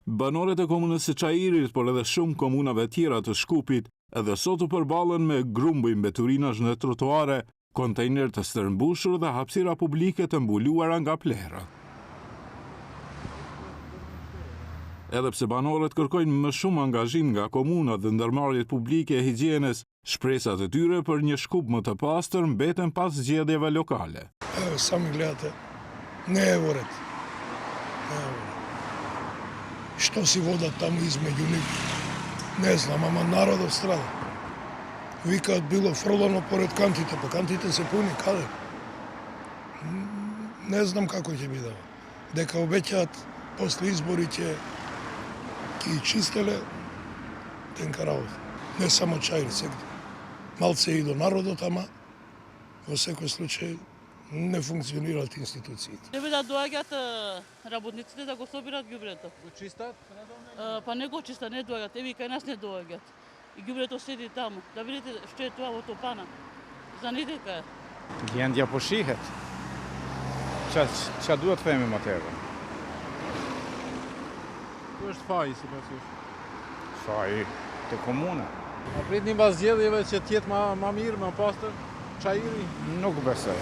Banorët e komunës së Çajirit, por edhe shumë komunave tjera të Shkupit, edhe sot u përballen me grumbuj mbeturinash në trotuare, kontejner të stërmbushur dhe hapësira publike të mbuluara nga plerët. Edhe pse banorët kërkojnë më shumë angazhim nga komuna dhe ndërmarrjet publike e higjienës, shpresat e tyre për një Shkup më të pastër mbeten pas zgjedhjeve lokale. Sa mi gledate, ne e voret. Što si voda tamo između njih? Ne znam, ama narodov strada. Викаат било фрлано поред кантите, па кантите се пуни, каде? Не знам како ќе биде. Дека обеќаат после избори ќе чистеле тенка работа. Не само Чаир, сегде. Малце и до народот, ама во секој случај не функционираат институциите. Треба да доаѓаат работниците да го собират ѓубрето. Го чистат? Па не го чистат, не доаѓаат. Еви кај нас не доаѓаат. И ѓубрето седи таму. Да видите што е тоа во топана. Знаете дека е. Gjendja po shihet. Qa duhet themi më tepër? Ku është faji sipas jush? Faji te komuna. A pritni mbas zgjedhjeve që të jetë më mirë, më pastër Çajiri? Nuk besoj.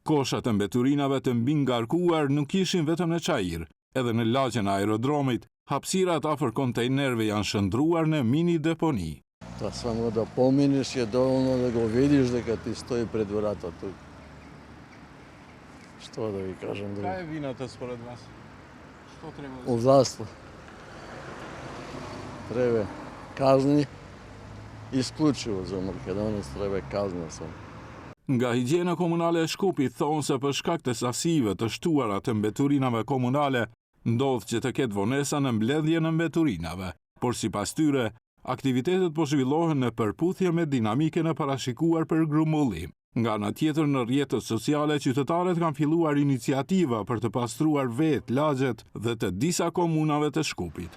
Koshat e mbeturinave të mbi ngarkuar nuk ishin vetëm në Çajir, edhe në lagjen e aerodromit, hapësirat afër kontejnerëve janë shndruar në mini deponi. Та само да поминеш е доволно да го видиш дека ти стои пред врата тук. Што да ви кажам друго? Ka e viната според вас? Што треба да се... Власта. Треба казни исклучиво за Македонија треба казна само. Nga higjiena komunale e Shkupit thonë se për shkak të sasive të shtuara të mbeturinave komunale, ndodh që të ketë vonesa në mbledhjen e mbeturinave, por sipas tyre, aktivitetet po zhvillohen në përputhje me dinamikën e parashikuar për grumbullim. Nga ana tjetër, në rrjetet sociale, qytetarët kanë filluar iniciativa për të pastruar vetë lagjet dhe të disa komunave të Shkupit.